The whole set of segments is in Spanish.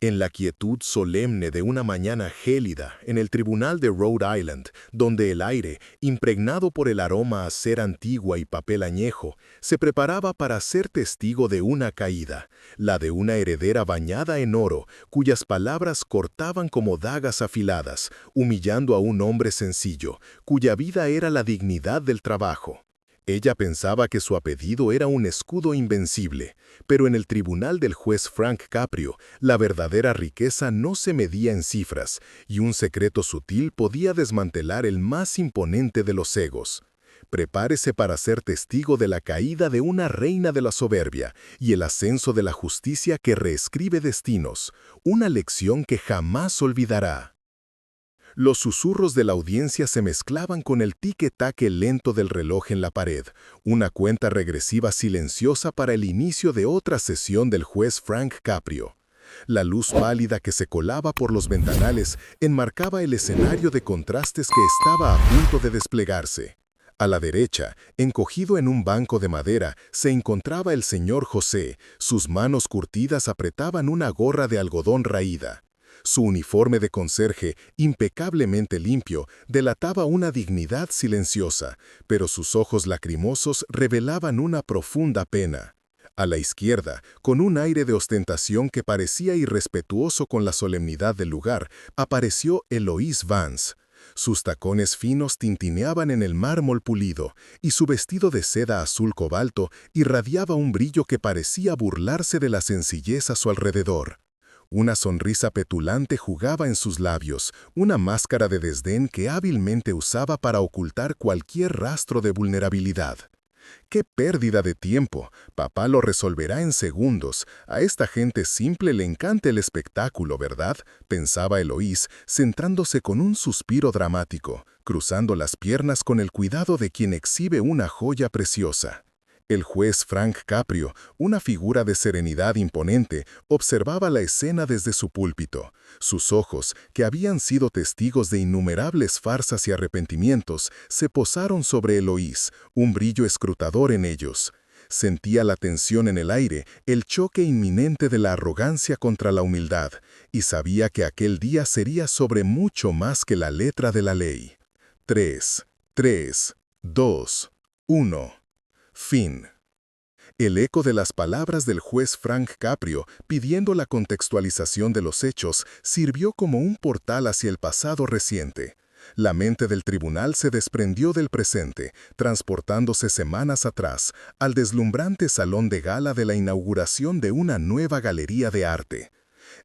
En la quietud solemne de una mañana gélida en el tribunal de Rhode Island, donde el aire, impregnado por el aroma a cera antigua y papel añejo, se preparaba para ser testigo de una caída, la de una heredera bañada en oro, cuyas palabras cortaban como dagas afiladas, humillando a un hombre sencillo, cuya vida era la dignidad del trabajo. Ella pensaba que su apellido era un escudo invencible, pero en el tribunal del juez Frank Caprio, la verdadera riqueza no se medía en cifras, y un secreto sutil podía desmantelar el más imponente de los egos. Prepárese para ser testigo de la caída de una reina de la soberbia y el ascenso de la justicia que reescribe destinos, una lección que jamás olvidará. Los susurros de la audiencia se mezclaban con el tique-taque lento del reloj en la pared, una cuenta regresiva silenciosa para el inicio de otra sesión del juez Frank Caprio. La luz pálida que se colaba por los ventanales enmarcaba el escenario de contrastes que estaba a punto de desplegarse. A la derecha, encogido en un banco de madera, se encontraba el señor José. Sus manos curtidas apretaban una gorra de algodón raída. Su uniforme de conserje, impecablemente limpio, delataba una dignidad silenciosa, pero sus ojos lacrimosos revelaban una profunda pena. A la izquierda, con un aire de ostentación que parecía irrespetuoso con la solemnidad del lugar, apareció Eloise Vance. Sus tacones finos tintineaban en el mármol pulido, y su vestido de seda azul cobalto irradiaba un brillo que parecía burlarse de la sencillez a su alrededor. Una sonrisa petulante jugaba en sus labios, una máscara de desdén que hábilmente usaba para ocultar cualquier rastro de vulnerabilidad. ¡Qué pérdida de tiempo! Papá lo resolverá en segundos. A esta gente simple le encanta el espectáculo, ¿verdad?, pensaba Eloise, centrándose con un suspiro dramático, cruzando las piernas con el cuidado de quien exhibe una joya preciosa. El juez Frank Caprio, una figura de serenidad imponente, observaba la escena desde su púlpito. Sus ojos, que habían sido testigos de innumerables farsas y arrepentimientos, se posaron sobre Eloise, un brillo escrutador en ellos. Sentía la tensión en el aire, el choque inminente de la arrogancia contra la humildad, y sabía que aquel día sería sobre mucho más que la letra de la ley. 3, 2, 1. Fin. El eco de las palabras del juez Frank Caprio, pidiendo la contextualización de los hechos, sirvió como un portal hacia el pasado reciente. La mente del tribunal se desprendió del presente, transportándose semanas atrás, al deslumbrante salón de gala de la inauguración de una nueva galería de arte.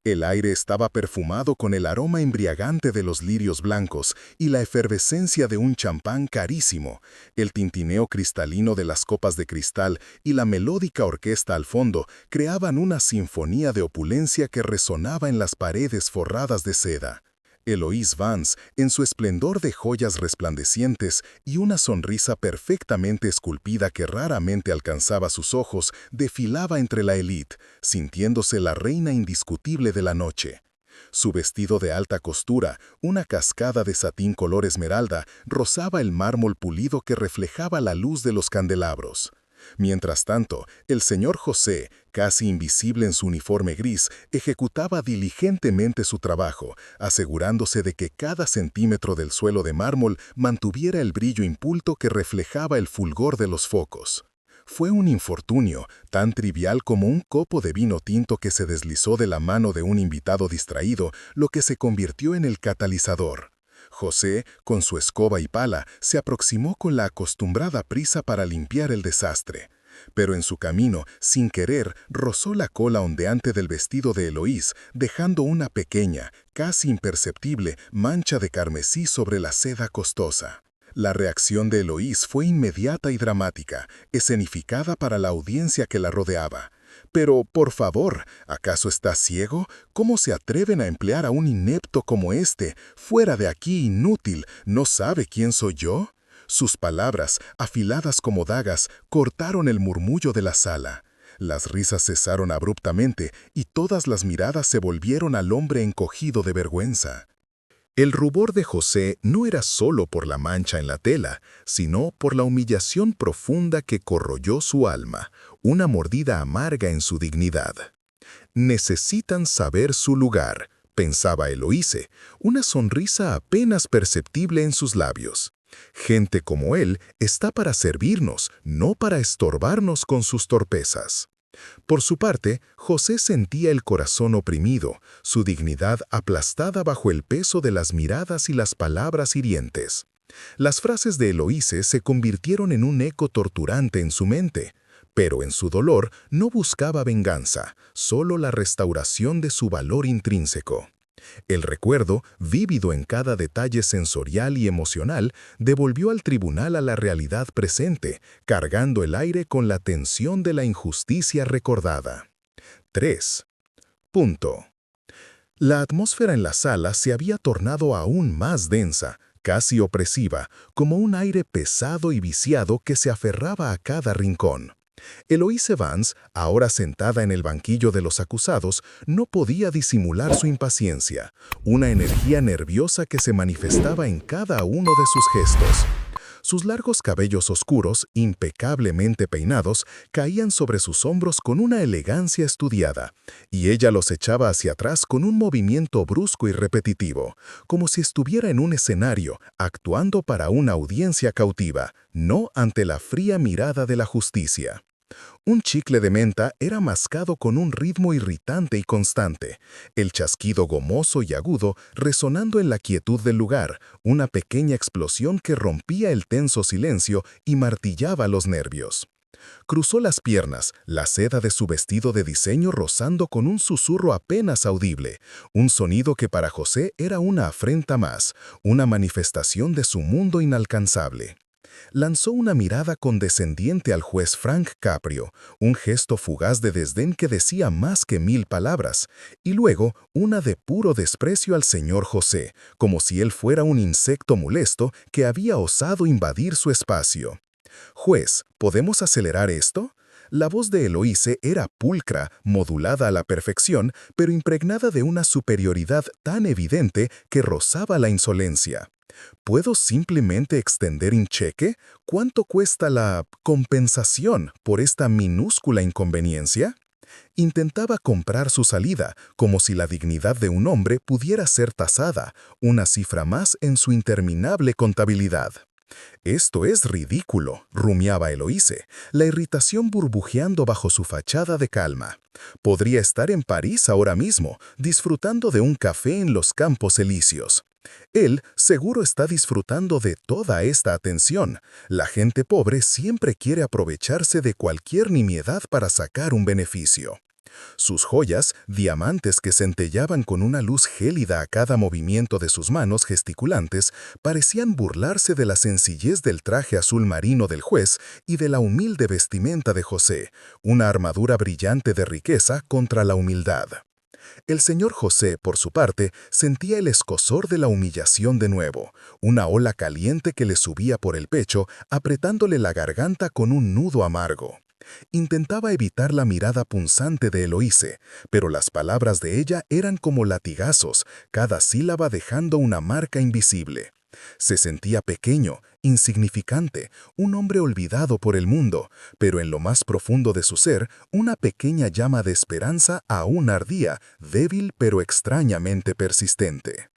El aire estaba perfumado con el aroma embriagante de los lirios blancos y la efervescencia de un champán carísimo, el tintineo cristalino de las copas de cristal y la melódica orquesta al fondo creaban una sinfonía de opulencia que resonaba en las paredes forradas de seda. Eloise Vance, en su esplendor de joyas resplandecientes y una sonrisa perfectamente esculpida que raramente alcanzaba sus ojos, desfilaba entre la élite, sintiéndose la reina indiscutible de la noche. Su vestido de alta costura, una cascada de satín color esmeralda, rozaba el mármol pulido que reflejaba la luz de los candelabros. Mientras tanto, el señor José, casi invisible en su uniforme gris, ejecutaba diligentemente su trabajo, asegurándose de que cada centímetro del suelo de mármol mantuviera el brillo impulto que reflejaba el fulgor de los focos. Fue un infortunio, tan trivial como un copo de vino tinto que se deslizó de la mano de un invitado distraído, lo que se convirtió en el catalizador. José, con su escoba y pala, se aproximó con la acostumbrada prisa para limpiar el desastre. Pero en su camino, sin querer, rozó la cola ondeante del vestido de Eloise, dejando una pequeña, casi imperceptible, mancha de carmesí sobre la seda costosa. La reacción de Eloise fue inmediata y dramática, escenificada para la audiencia que la rodeaba. Pero, por favor, ¿acaso está ciego? ¿Cómo se atreven a emplear a un inepto como este? Fuera de aquí, inútil, ¿no sabe quién soy yo? Sus palabras, afiladas como dagas, cortaron el murmullo de la sala. Las risas cesaron abruptamente y todas las miradas se volvieron al hombre encogido de vergüenza. El rubor de José no era solo por la mancha en la tela, sino por la humillación profunda que corroyó su alma, una mordida amarga en su dignidad. Necesitan saber su lugar, pensaba Eloíse, una sonrisa apenas perceptible en sus labios. Gente como él está para servirnos, no para estorbarnos con sus torpezas. Por su parte, José sentía el corazón oprimido, su dignidad aplastada bajo el peso de las miradas y las palabras hirientes. Las frases de Eloíse se convirtieron en un eco torturante en su mente, pero en su dolor no buscaba venganza, solo la restauración de su valor intrínseco. El recuerdo, vívido en cada detalle sensorial y emocional, devolvió al tribunal a la realidad presente, cargando el aire con la tensión de la injusticia recordada. 3. Punto. La atmósfera en la sala se había tornado aún más densa, casi opresiva, como un aire pesado y viciado que se aferraba a cada rincón. Eloise Vance, ahora sentada en el banquillo de los acusados, no podía disimular su impaciencia, una energía nerviosa que se manifestaba en cada uno de sus gestos. Sus largos cabellos oscuros, impecablemente peinados, caían sobre sus hombros con una elegancia estudiada, y ella los echaba hacia atrás con un movimiento brusco y repetitivo, como si estuviera en un escenario, actuando para una audiencia cautiva, no ante la fría mirada de la justicia. Un chicle de menta era mascado con un ritmo irritante y constante, el chasquido gomoso y agudo resonando en la quietud del lugar, una pequeña explosión que rompía el tenso silencio y martillaba los nervios. Cruzó las piernas, la seda de su vestido de diseño rozando con un susurro apenas audible, un sonido que para José era una afrenta más, una manifestación de su mundo inalcanzable. Lanzó una mirada condescendiente al juez Frank Caprio, un gesto fugaz de desdén que decía más que 1000 palabras, y luego una de puro desprecio al señor José, como si él fuera un insecto molesto que había osado invadir su espacio. «Juez, ¿podemos acelerar esto?» La voz de Eloíse era pulcra, modulada a la perfección, pero impregnada de una superioridad tan evidente que rozaba la insolencia. ¿Puedo simplemente extender un cheque? ¿Cuánto cuesta la compensación por esta minúscula inconveniencia? Intentaba comprar su salida, como si la dignidad de un hombre pudiera ser tasada, una cifra más en su interminable contabilidad. «Esto es ridículo», rumiaba Eloíse, la irritación burbujeando bajo su fachada de calma. Podría estar en París ahora mismo, disfrutando de un café en los Campos Elíseos. Él seguro está disfrutando de toda esta atención. La gente pobre siempre quiere aprovecharse de cualquier nimiedad para sacar un beneficio. Sus joyas, diamantes que centellaban con una luz gélida a cada movimiento de sus manos gesticulantes, parecían burlarse de la sencillez del traje azul marino del juez y de la humilde vestimenta de José, una armadura brillante de riqueza contra la humildad. El señor José, por su parte, sentía el escozor de la humillación de nuevo, una ola caliente que le subía por el pecho, apretándole la garganta con un nudo amargo. Intentaba evitar la mirada punzante de Eloíse, pero las palabras de ella eran como latigazos, cada sílaba dejando una marca invisible. Se sentía pequeño, insignificante, un hombre olvidado por el mundo, pero en lo más profundo de su ser, una pequeña llama de esperanza aún ardía, débil pero extrañamente persistente.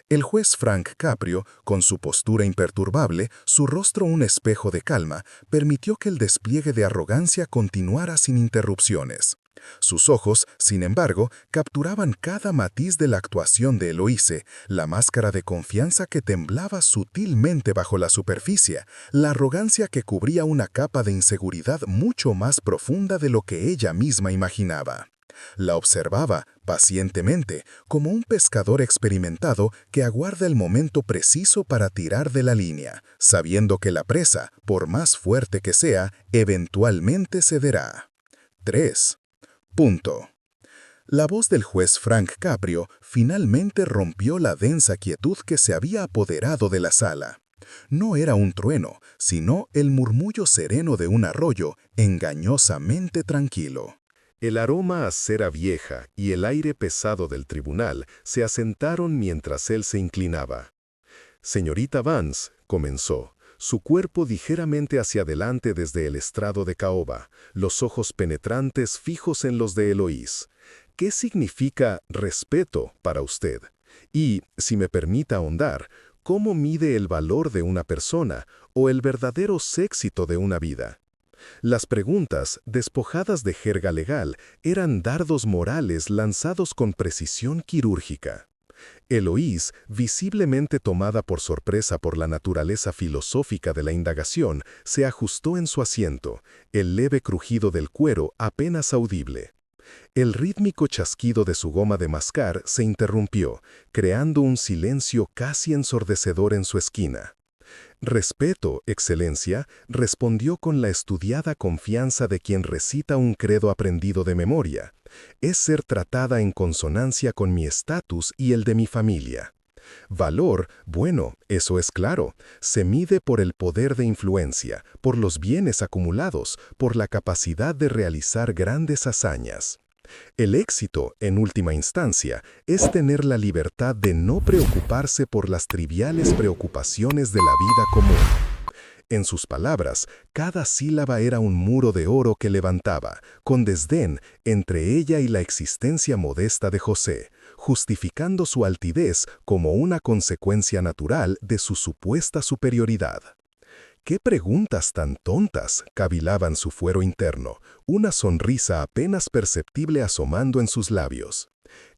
El juez Frank Caprio, con su postura imperturbable, su rostro un espejo de calma, permitió que el despliegue de arrogancia continuara sin interrupciones. Sus ojos, sin embargo, capturaban cada matiz de la actuación de Eloíse, la máscara de confianza que temblaba sutilmente bajo la superficie, la arrogancia que cubría una capa de inseguridad mucho más profunda de lo que ella misma imaginaba. La observaba, pacientemente, como un pescador experimentado que aguarda el momento preciso para tirar de la línea, sabiendo que la presa, por más fuerte que sea, eventualmente cederá. 3. Punto. La voz del juez Frank Caprio finalmente rompió la densa quietud que se había apoderado de la sala. No era un trueno, sino el murmullo sereno de un arroyo, engañosamente tranquilo. El aroma a cera vieja y el aire pesado del tribunal se asentaron mientras él se inclinaba. «Señorita Vance», comenzó, su cuerpo ligeramente hacia adelante desde el estrado de caoba, los ojos penetrantes fijos en los de Eloís. ¿qué significa respeto para usted? Y, si me permite ahondar, ¿cómo mide el valor de una persona o el verdadero éxito de una vida? Las preguntas, despojadas de jerga legal, eran dardos morales lanzados con precisión quirúrgica. Eloís, visiblemente tomada por sorpresa por la naturaleza filosófica de la indagación, se ajustó en su asiento, el leve crujido del cuero apenas audible. El rítmico chasquido de su goma de mascar se interrumpió, creando un silencio casi ensordecedor en su esquina. Respeto, Excelencia, respondió con la estudiada confianza de quien recita un credo aprendido de memoria. Es ser tratada en consonancia con mi estatus y el de mi familia. Valor, bueno, eso es claro, se mide por el poder de influencia, por los bienes acumulados, por la capacidad de realizar grandes hazañas. El éxito, en última instancia, es tener la libertad de no preocuparse por las triviales preocupaciones de la vida común. En sus palabras, cada sílaba era un muro de oro que levantaba, con desdén, entre ella y la existencia modesta de José, justificando su altivez como una consecuencia natural de su supuesta superioridad. «¿Qué preguntas tan tontas?», cavilaban su fuero interno, una sonrisa apenas perceptible asomando en sus labios.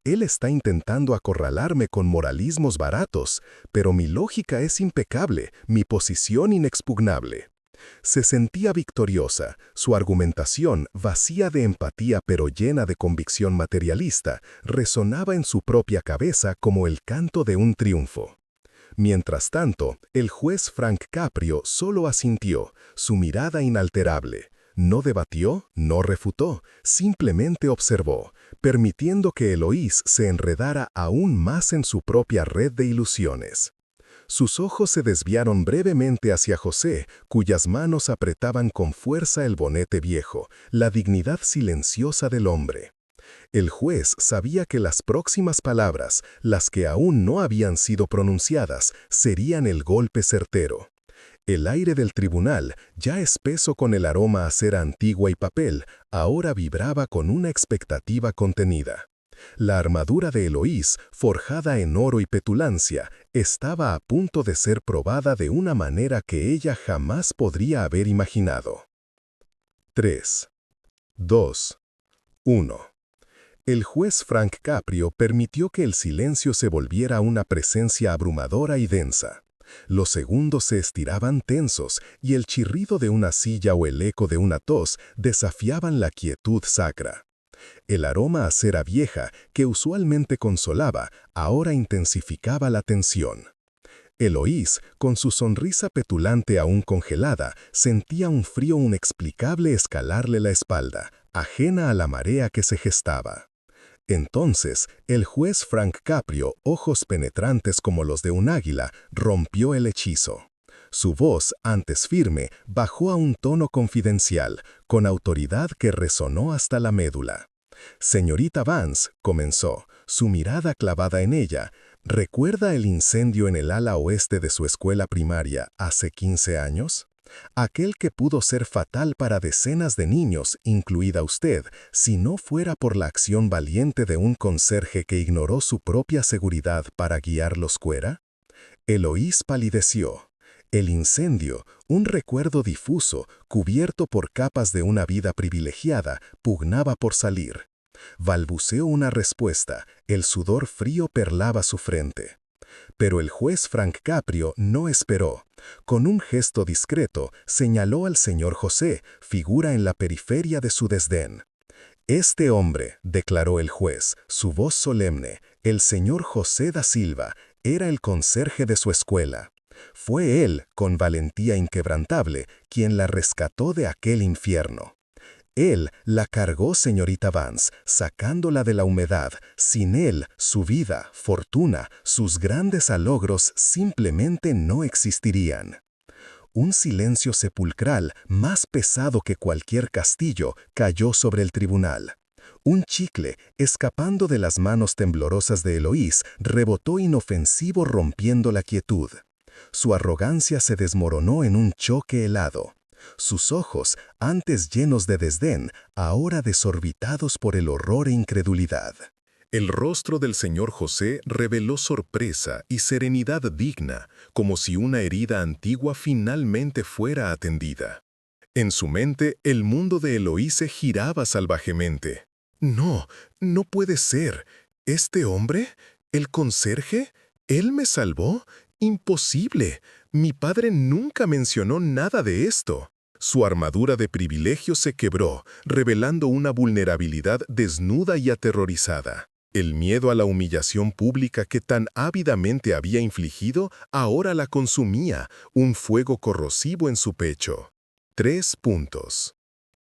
Él está intentando acorralarme con moralismos baratos, pero mi lógica es impecable, mi posición inexpugnable. Se sentía victoriosa, su argumentación, vacía de empatía pero llena de convicción materialista, resonaba en su propia cabeza como el canto de un triunfo. Mientras tanto, el juez Frank Caprio solo asintió, su mirada inalterable. No debatió, no refutó, simplemente observó, permitiendo que Eloís se enredara aún más en su propia red de ilusiones. Sus ojos se desviaron brevemente hacia José, cuyas manos apretaban con fuerza el bonete viejo, la dignidad silenciosa del hombre. El juez sabía que las próximas palabras, las que aún no habían sido pronunciadas, serían el golpe certero. El aire del tribunal, ya espeso con el aroma a cera antigua y papel, ahora vibraba con una expectativa contenida. La armadura de Eloís, forjada en oro y petulancia, estaba a punto de ser probada de una manera que ella jamás podría haber imaginado. 3, 2, 1. El juez Frank Caprio permitió que el silencio se volviera una presencia abrumadora y densa. Los segundos se estiraban tensos y el chirrido de una silla o el eco de una tos desafiaban la quietud sacra. El aroma a cera vieja, que usualmente consolaba, ahora intensificaba la tensión. Eloís, con su sonrisa petulante aún congelada, sentía un frío inexplicable escalarle la espalda, ajena a la marea que se gestaba. Entonces, el juez Frank Caprio, ojos penetrantes como los de un águila, rompió el hechizo. Su voz, antes firme, bajó a un tono confidencial, con autoridad que resonó hasta la médula. «Señorita Vance», comenzó, su mirada clavada en ella, «¿recuerda el incendio en el ala oeste de su escuela primaria hace 15 años? Aquel que pudo ser fatal para decenas de niños, incluida usted, si no fuera por la acción valiente de un conserje que ignoró su propia seguridad para guiarlos fuera». Eloís palideció. El incendio, un recuerdo difuso, cubierto por capas de una vida privilegiada, pugnaba por salir. Balbuceó una respuesta, el sudor frío perlaba su frente. Pero el juez Frank Caprio no esperó. Con un gesto discreto, señaló al señor José, figura en la periferia de su desdén. «Este hombre», declaró el juez, su voz solemne, «el señor José da Silva, era el conserje de su escuela. Fue él, con valentía inquebrantable, quien la rescató de aquel infierno. Él la cargó, señorita Vance, sacándola de la humedad. Sin él, su vida, fortuna, sus grandes logros simplemente no existirían». Un silencio sepulcral, más pesado que cualquier castillo, cayó sobre el tribunal. Un chicle, escapando de las manos temblorosas de Eloís, rebotó inofensivo rompiendo la quietud. Su arrogancia se desmoronó en un choque helado. sus ojos, antes llenos de desdén, ahora desorbitados por el horror e incredulidad. El rostro del señor José reveló sorpresa y serenidad digna, como si una herida antigua finalmente fuera atendida. En su mente, el mundo de Eloíse giraba salvajemente. No, no puede ser. ¿Este hombre? ¿El conserje? ¿Él me salvó? Imposible. Mi padre nunca mencionó nada de esto. Su armadura de privilegio se quebró, revelando una vulnerabilidad desnuda y aterrorizada. El miedo a la humillación pública que tan ávidamente había infligido ahora la consumía, un fuego corrosivo en su pecho. 3 puntos.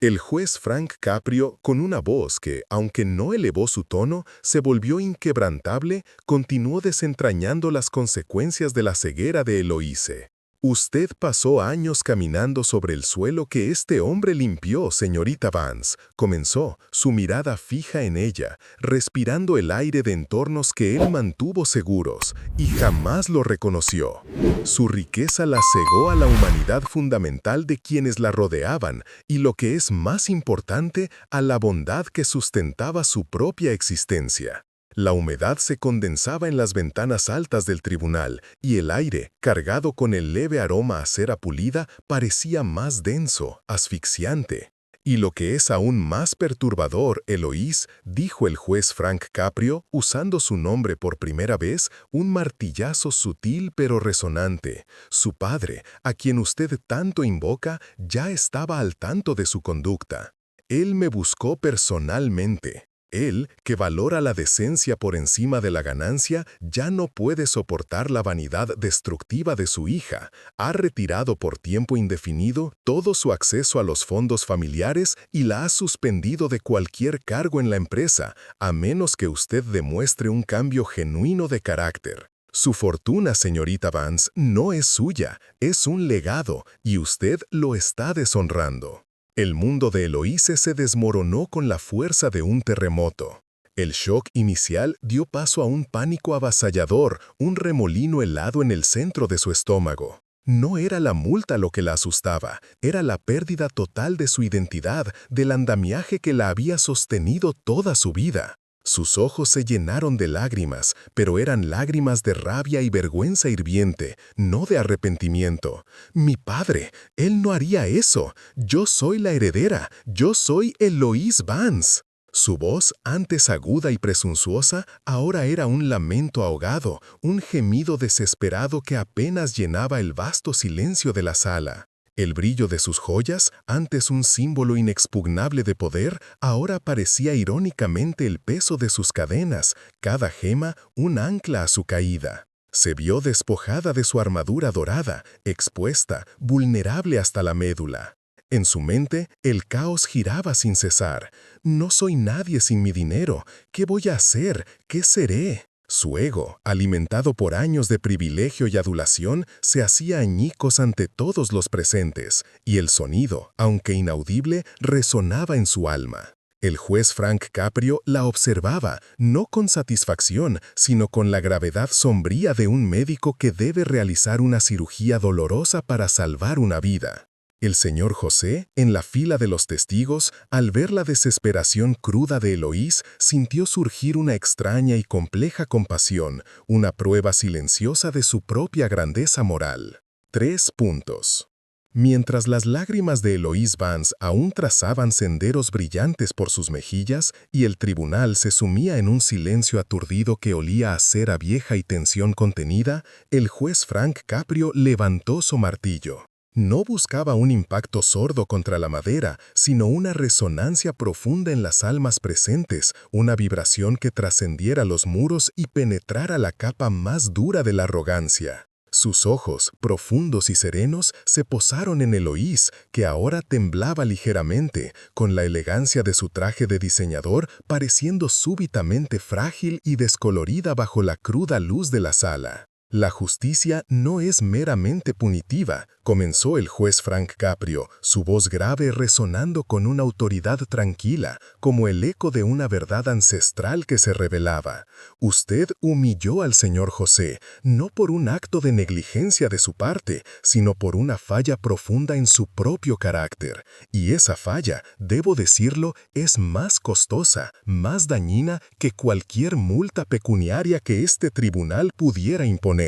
El juez Frank Caprio, con una voz que, aunque no elevó su tono, se volvió inquebrantable, continuó desentrañando las consecuencias de la ceguera de Eloíse. Usted pasó años caminando sobre el suelo que este hombre limpió, señorita Vance, comenzó, su mirada fija en ella, respirando el aire de entornos que él mantuvo seguros, y jamás lo reconoció. Su riqueza la cegó a la humanidad fundamental de quienes la rodeaban, y lo que es más importante, a la bondad que sustentaba su propia existencia. La humedad se condensaba en las ventanas altas del tribunal y el aire, cargado con el leve aroma a cera pulida, parecía más denso, asfixiante. Y lo que es aún más perturbador, Eloís, dijo el juez Frank Caprio, usando su nombre por primera vez, un martillazo sutil pero resonante. Su padre, a quien usted tanto invoca, ya estaba al tanto de su conducta. Él me buscó personalmente. Él, que valora la decencia por encima de la ganancia, ya no puede soportar la vanidad destructiva de su hija. Ha retirado por tiempo indefinido todo su acceso a los fondos familiares y la ha suspendido de cualquier cargo en la empresa, a menos que usted demuestre un cambio genuino de carácter. Su fortuna, señorita Vance, no es suya, es un legado, y usted lo está deshonrando. El mundo de Eloíse se desmoronó con la fuerza de un terremoto. El shock inicial dio paso a un pánico avasallador, un remolino helado en el centro de su estómago. No era la multa lo que la asustaba, era la pérdida total de su identidad, del andamiaje que la había sostenido toda su vida. Sus ojos se llenaron de lágrimas, pero eran lágrimas de rabia y vergüenza hirviente, no de arrepentimiento. Mi padre, él no haría eso. Yo soy la heredera, yo soy Eloís Vance. Su voz, antes aguda y presuntuosa, ahora era un lamento ahogado, un gemido desesperado que apenas llenaba el vasto silencio de la sala. El brillo de sus joyas, antes un símbolo inexpugnable de poder, ahora parecía irónicamente el peso de sus cadenas, cada gema un ancla a su caída. Se vio despojada de su armadura dorada, expuesta, vulnerable hasta la médula. En su mente, el caos giraba sin cesar. No soy nadie sin mi dinero. ¿Qué voy a hacer? ¿Qué seré? Su ego, alimentado por años de privilegio y adulación, se hacía añicos ante todos los presentes, y el sonido, aunque inaudible, resonaba en su alma. El juez Frank Caprio la observaba, no con satisfacción, sino con la gravedad sombría de un médico que debe realizar una cirugía dolorosa para salvar una vida. El señor José, en la fila de los testigos, al ver la desesperación cruda de Eloís, sintió surgir una extraña y compleja compasión, una prueba silenciosa de su propia grandeza moral. 3 puntos. Mientras las lágrimas de Eloís Vance aún trazaban senderos brillantes por sus mejillas y el tribunal se sumía en un silencio aturdido que olía a cera vieja y tensión contenida, el juez Frank Caprio levantó su martillo. No buscaba un impacto sordo contra la madera, sino una resonancia profunda en las almas presentes, una vibración que trascendiera los muros y penetrara la capa más dura de la arrogancia. Sus ojos, profundos y serenos, se posaron en Eloís, que ahora temblaba ligeramente, con la elegancia de su traje de diseñador pareciendo súbitamente frágil y descolorida bajo la cruda luz de la sala. La justicia no es meramente punitiva, comenzó el juez Frank Caprio, su voz grave resonando con una autoridad tranquila, como el eco de una verdad ancestral que se revelaba. Usted humilló al señor José, no por un acto de negligencia de su parte, sino por una falla profunda en su propio carácter. Y esa falla, debo decirlo, es más costosa, más dañina que cualquier multa pecuniaria que este tribunal pudiera imponer.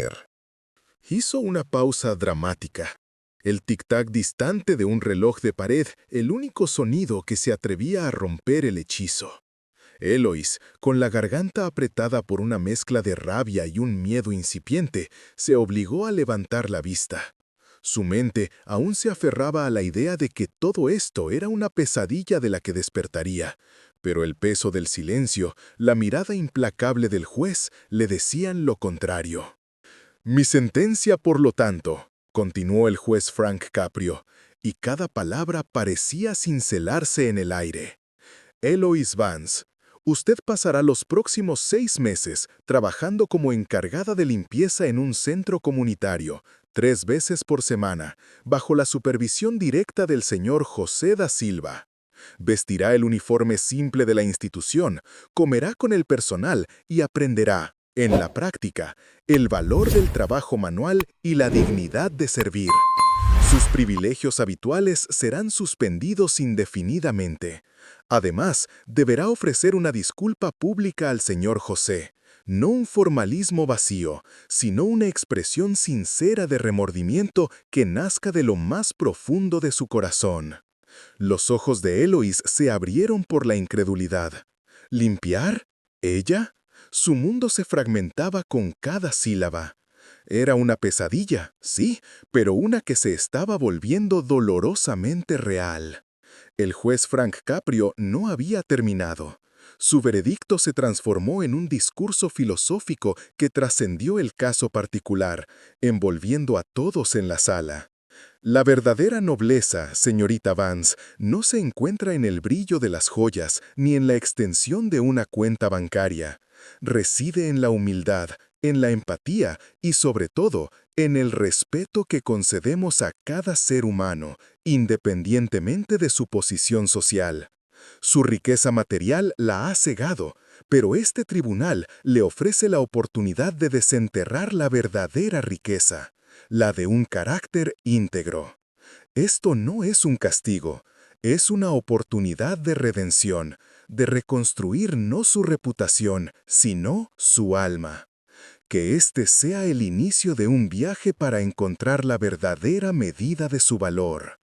Hizo una pausa dramática. El tic-tac distante de un reloj de pared, el único sonido que se atrevía a romper el hechizo. Eloís, con la garganta apretada por una mezcla de rabia y un miedo incipiente, se obligó a levantar la vista. Su mente aún se aferraba a la idea de que todo esto era una pesadilla de la que despertaría, pero el peso del silencio, la mirada implacable del juez, le decían lo contrario. Mi sentencia, por lo tanto, continuó el juez Frank Caprio, y cada palabra parecía cincelarse en el aire. Eloís Vance, usted pasará los próximos 6 meses trabajando como encargada de limpieza en un centro comunitario, 3 veces por semana, bajo la supervisión directa del señor José da Silva. Vestirá el uniforme simple de la institución, comerá con el personal y aprenderá, en la práctica, el valor del trabajo manual y la dignidad de servir. Sus privilegios habituales serán suspendidos indefinidamente. Además, deberá ofrecer una disculpa pública al señor José, no un formalismo vacío, sino una expresión sincera de remordimiento que nazca de lo más profundo de su corazón. Los ojos de Eloís se abrieron por la incredulidad. ¿Limpiar? ¿Ella? Su mundo se fragmentaba con cada sílaba. Era una pesadilla, sí, pero una que se estaba volviendo dolorosamente real. El juez Frank Caprio no había terminado. Su veredicto se transformó en un discurso filosófico que trascendió el caso particular, envolviendo a todos en la sala. La verdadera nobleza, señorita Vance, no se encuentra en el brillo de las joyas ni en la extensión de una cuenta bancaria. Reside en la humildad, en la empatía y, sobre todo, en el respeto que concedemos a cada ser humano, independientemente de su posición social. Su riqueza material la ha cegado, pero este tribunal le ofrece la oportunidad de desenterrar la verdadera riqueza, la de un carácter íntegro. Esto no es un castigo, es una oportunidad de redención, de reconstruir no su reputación, sino su alma. Que este sea el inicio de un viaje para encontrar la verdadera medida de su valor.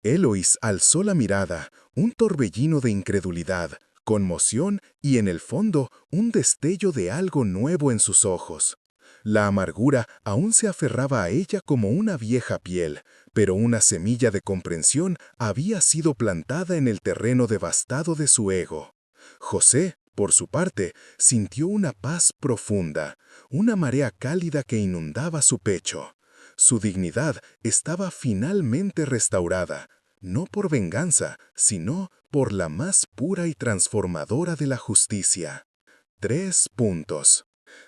Eloís alzó la mirada, un torbellino de incredulidad, conmoción y, en el fondo, un destello de algo nuevo en sus ojos. La amargura aún se aferraba a ella como una vieja piel, pero una semilla de comprensión había sido plantada en el terreno devastado de su ego. José, por su parte, sintió una paz profunda, una marea cálida que inundaba su pecho. Su dignidad estaba finalmente restaurada, no por venganza, sino por la más pura y transformadora de la justicia. 3 puntos.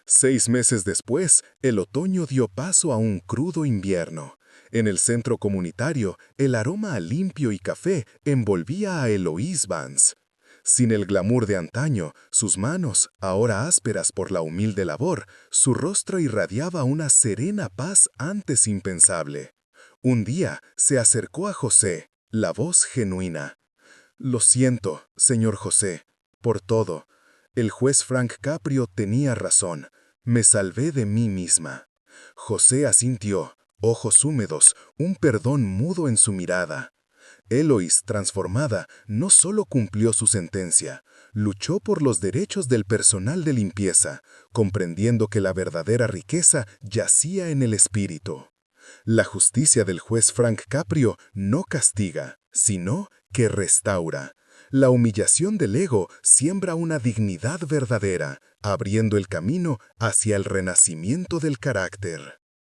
6 meses después, el otoño dio paso a un crudo invierno. En el centro comunitario, el aroma a limpio y café envolvía a Eloís Vance. Sin el glamour de antaño, sus manos, ahora ásperas por la humilde labor, su rostro irradiaba una serena paz antes impensable. Un día se acercó a José, la voz genuina. «Lo siento, señor José, por todo. El juez Frank Caprio tenía razón. Me salvé de mí misma». José asintió, ojos húmedos, un perdón mudo en su mirada. Eloís, transformada, no solo cumplió su sentencia, luchó por los derechos del personal de limpieza, comprendiendo que la verdadera riqueza yacía en el espíritu. La justicia del juez Frank Caprio no castiga, sino que restaura. La humillación del ego siembra una dignidad verdadera, abriendo el camino hacia el renacimiento del carácter.